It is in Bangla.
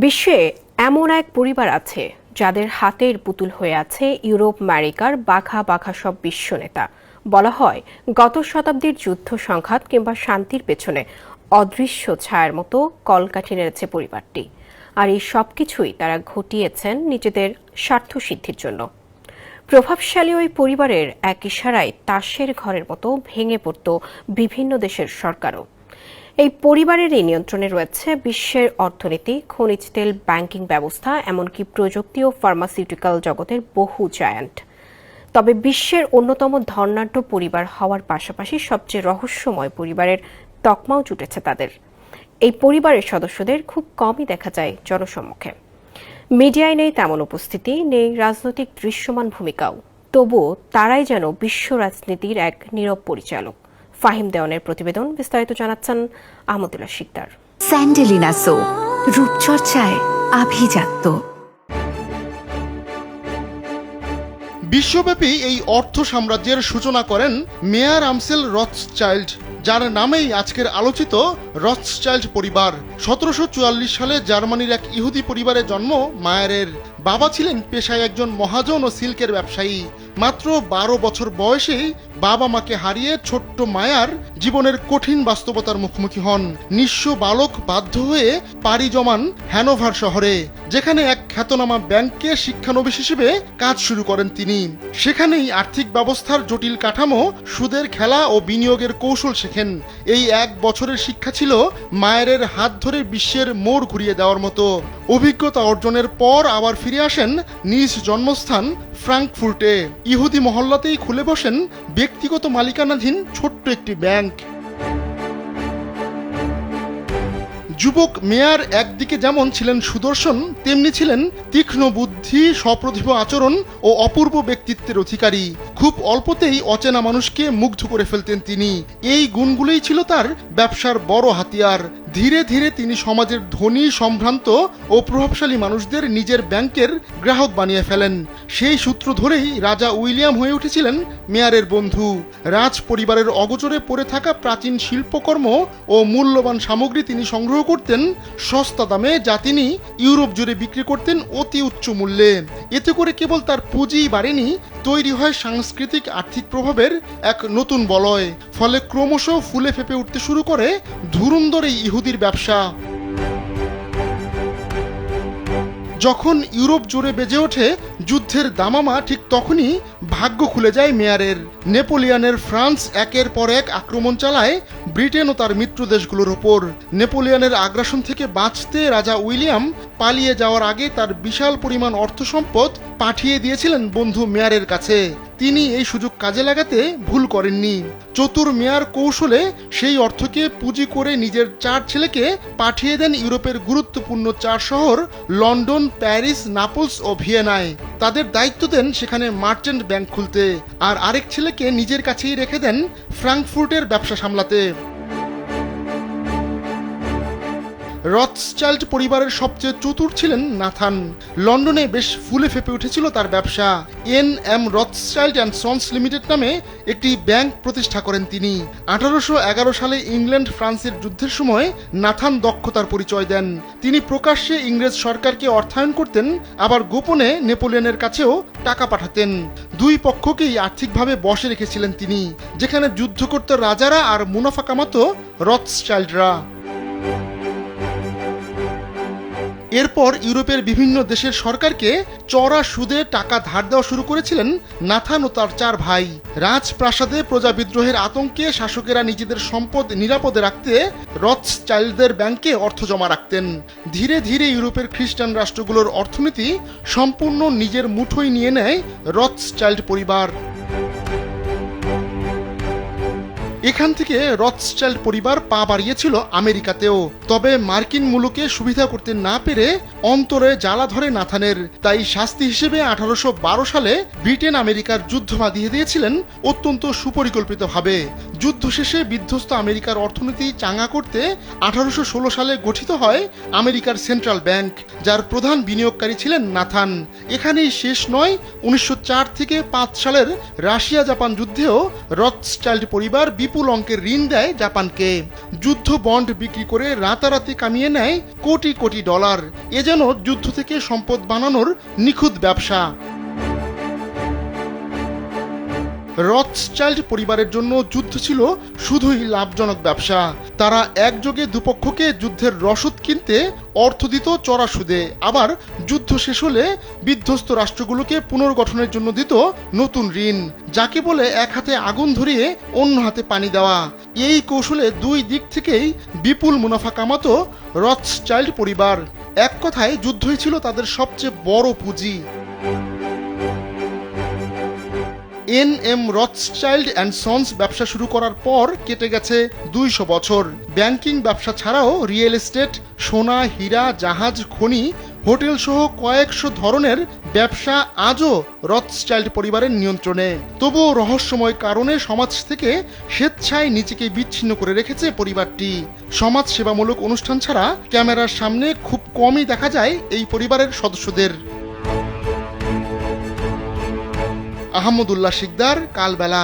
বিশ্বে এমন এক পরিবার আছে যাদের হাতের পুতুল হয়ে আছে ইউরোপ আমেরিকার বাঘা বাঘা সব বিশ্ব নেতা। বলা হয় গত শতাব্দীর যুদ্ধ সংঘাত কিংবা শান্তির পেছনে অদৃশ্য ছায়ার মতো কলকাঠি নেড়েছে পরিবারটি। আর এই সবকিছুই তারা ঘটিয়েছেন নিজেদের স্বার্থ সিদ্ধির জন্য। প্রভাবশালী ওই পরিবারের এক ইশারায় তাসের ঘরের মতো ভেঙে পড়ত বিভিন্ন দেশের সরকারও। এই পরিবারেরই নিয়ন্ত্রণে রয়েছে বিশ্বের অর্থনীতি, খনিজ তেল, ব্যাংকিং ব্যবস্থা, এমনকি প্রযুক্তি ও ফার্মাসিউটিক্যাল জগতের বহু জায়ান্ট। তবে বিশ্বের অন্যতম ধনাঢ্য পরিবার হওয়ার পাশাপাশি সবচেয়ে রহস্যময় পরিবারের তকমাও জুটেছে তাদের। এই পরিবারের সদস্যদের খুব কমই দেখা যায় জনসম্মুখে। মিডিয়ায় নেই তেমন উপস্থিতি, নেই রাজনৈতিক দৃশ্যমান ভূমিকাও। তবুও তারাই যেন বিশ্ব রাজনীতির এক নীরব পরিচালক। ফাহিম দেওয়ানের প্রতিবেদন, বিস্তারিত জানাচ্ছেন আহমদুল্লাহ শিকদার। স্যান্ডেলিনা সো, রূপচর্চায় আভিজাত্য। বিশ্বব্যাপী এই অর্থ সাম্রাজ্যের সূচনা করেন মেয়ার আমসেল রথসচাইল্ড, যার নামেই আজকের আলোচিত রথসচাইল্ড পরিবার। 1744 সালে জার্মানির এক ইহুদি পরিবারে জন্ম মায়ারের। বাবা ছিলেন পেশায় একজন মহাজন ও সিল্কের ব্যবসায়ী। মাত্র 12 বছর বয়সেই বাবা মাকে হারিয়ে ছোট্ট মায়ার জীবনের কঠিন বাস্তবতার মুখোমুখি হন। নিঃস্ব বালক বাধ্য হয়ে পাড়ি জমান হ্যানোভার শহরে, যেখানে এক খ্যাতনামা ব্যাংকে শিক্ষানবিশ হিসেবে কাজ শুরু করেন তিনি। সেখানেই আর্থিক ব্যবস্থার জটিল কাঠামো, সুদের খেলা ও বিনিয়োগের কৌশল শেখেন। এই 1 বছরের শিক্ষা ছিল মায়ারের হাত ধরে বিশ্বের মোড় ঘুরিয়ে দেওয়ার মতো। অভিজ্ঞতা অর্জনের পর আবার ফিরে আসেন নিজ জন্মস্থান ফ্রাঙ্কফুর্টে। ইহুদি মহল্লাতেই খুলে বসেন ব্যক্তিগত মালিকানাধীন ছোট্ট একটি ব্যাংক। যুবক মেয়ার একদিকে যেমন ছিলেন সুদর্শন, তেমনি ছিলেন তীক্ষ্ণ বুদ্ধি, সপ্রতিভ আচরণ ও অপূর্ব ব্যক্তিত্বের অধিকারী। খুব অল্পতেই অচেনা মানুষকে মুগ্ধ করে ফেলতেন তিনি। এই গুণগুলোই ছিল তার ব্যবসার বড় হাতিয়ার। ধীরে ধীরে তিনি সমাজের ধনী, সম্ভ্রান্ত ও প্রভাবশালী মানুষদের নিজের ব্যাংকের গ্রাহক বানিয়ে ফেলেন। সেই সূত্র ধরেই রাজা উইলিয়াম হয়ে উঠেছিলেন মেয়ারের বন্ধু। রাজ পরিবারের অগোচরে পড়ে থাকা প্রাচীন শিল্পকর্ম ও মূল্যবান সামগ্রী তিনি সংগ্রহ করতেন সস্তা দামে, যা তিনি ইউরোপ জুড়ে বিক্রি করতেন অতি উচ্চ মূল্যে। এতে করে কেবল তার পুঁজিই বাড়েনি, তৈরি হয় সাংস্কৃতিক আর্থিক প্রভাবের এক নতুন বলয়। ফলে ক্রমশ ফুলে ফেপে উঠতে শুরু করে ধুরন্ধর এই ইহুদির ব্যবসা। যখন ইউরোপ জুড়ে বেজে ওঠে যুদ্ধের দামামা, ঠিক তখনই ভাগ্য খুলে যায় মেয়ারের। নেপোলিয়নের ফ্রান্স একের পর এক আক্রমণ চালায় ব্রিটেন ও তার মিত্র দেশগুলোর ওপর। নেপোলিয়নের আগ্রাসন থেকে বাঁচতে রাজা উইলিয়াম পালিয়ে যাওয়ার আগে তার বিশাল পরিমাণ অর্থ সম্পদ পাঠিয়ে দিয়েছিলেন বন্ধু মেয়ারের কাছে। তিনি এই সুযোগ কাজে লাগাতে ভুল করেননি। চতুর মেয়ার কৌশলে সেই অর্থকে পুঁজি করে নিজের 4 ছেলেকে পাঠিয়ে দেন ইউরোপের গুরুত্বপূর্ণ 4 শহর লন্ডন, প্যারিস, নাপলস ও ভিয়েনায়। তাদের দায়িত্ব দেন সেখানে মার্চেন্ট ব্যাংক খুলতে, আর আরেক ছেলেকে নিজের কাছেই রেখে দেন ফ্রাঙ্কফুর্টের ব্যবসা সামলাতে। রথসচাইল্ড পরিবারের সবচেয়ে চতুর ছিলেন নাথান। লন্ডনে বেশ ফুলে ফেপে উঠেছিল তার ব্যবসা। এন.এম. রথসচাইল্ড অ্যান্ড সন্স লিমিটেড নামে একটি ব্যাংক প্রতিষ্ঠা করেন তিনি। 1811 সালে ইংল্যান্ড ফ্রান্সের যুদ্ধের সময় নাথান দক্ষতার পরিচয় দেন। তিনি প্রকাশ্যে ইংরেজ সরকারকে অর্থায়ন করতেন, আবার গোপনে নেপোলিয়নের কাছেও টাকা পাঠাতেন। দুই পক্ষকেই আর্থিকভাবে বশে রেখেছিলেন তিনি, যেখানে যুদ্ধ করত রাজারা আর মুনাফা কামাতো রথসচাইল্ডরা। এরপর ইউরোপের বিভিন্ন দেশের সরকারকে চড়া সুদে টাকা ধার দেওয়া শুরু করেছিলেন নাথান ও তার 4 ভাই। রাজপ্রাসাদে প্রজা বিদ্রোহের আতঙ্কে শাসকেরা নিজেদের সম্পদ নিরাপদে রাখতে রথসচাইল্ডদের ব্যাংকে অর্থ জমা রাখতেন। ধীরে ধীরে ইউরোপের খ্রিস্টান রাষ্ট্রগুলোর অর্থনীতি সম্পূর্ণ নিজের মুঠোয় নিয়ে নেয় রথসচাইল্ড পরিবার। এখান থেকে রথসচাইল্ড পরিবার পা বাড়িয়েছিল আমেরিকাতেও। তবে মার্কিন মুলুকে সুবিধা করতে না পেরে অন্তরে জ্বালা ধরে নাথানের। তাই শাস্তি হিসেবে 1812 সালে ব্রিটেন আমেরিকার যুদ্ধ বাঁধিয়ে দিয়েছিলেন অত্যন্ত সুপরিকল্পিতভাবে। যুদ্ধ শেষে বিধ্বস্ত আমেরিকার অর্থনীতি চাঙ্গা করতে 1816 সালে গঠিত হয় আমেরিকার সেন্ট্রাল ব্যাংক, যার প্রধান বিনিয়োগকারী ছিলেন নাথান। এখানেই শেষ নয়, 1904 থেকে 5 সালের রাশিয়া জাপান যুদ্ধেও রথসচাইল্ড পরিবার বিপুল অঙ্কের ঋণ দেয় জাপানকে। যুদ্ধ বন্ড বিক্রি করে রাতারাতি কামিয়ে নেয় কোটি কোটি ডলার। এ যেন যুদ্ধ থেকে সম্পদ বানানোর নিখুঁত ব্যবসা। রথসচাইল্ড পরিবারের জন্য যুদ্ধ ছিল শুধুই লাভজনক ব্যবসা। তারা একযোগে দুপক্ষকে যুদ্ধের রসদ কিনতে অর্থ দিত চড়া সুদে, আবার যুদ্ধ শেষ হলে বিধ্বস্ত রাষ্ট্রগুলোকে পুনর্গঠনের জন্য দিত নতুন ঋণ, যাকে বলে এক হাতে আগুন ধরিয়ে অন্য হাতে পানি দেওয়া। এই কৌশলে দুই দিক থেকেই বিপুল মুনাফা কামাতো রথসচাইল্ড পরিবার। এক কথায় যুদ্ধই ছিল তাদের সবচেয়ে বড় পুঁজি। এন.এম. রথসচাইল্ড অ্যান্ড সন্স ব্যবসা শুরু করার পর কেটে গেছে 200 বছর। ব্যাংকিং ব্যবসা ছাড়াও রিয়েল এস্টেট, সোনা, হীরা, জাহাজ, খনি, হোটেল সহ কয়েকশো ধরনের ব্যবসা আজও রথসচাইল্ড পরিবারের নিয়ন্ত্রণে। তবুও রহস্যময় কারণে সমাজ থেকে স্বেচ্ছায় নিজেকে বিচ্ছিন্ন করে রেখেছে পরিবারটি। সমাজ সেবামূলক অনুষ্ঠান ছাড়া ক্যামেরার সামনে খুব কমই দেখা যায় এই পরিবারের সদস্যদের। আহমদুল্লাহ শিকদার, কালবেলা।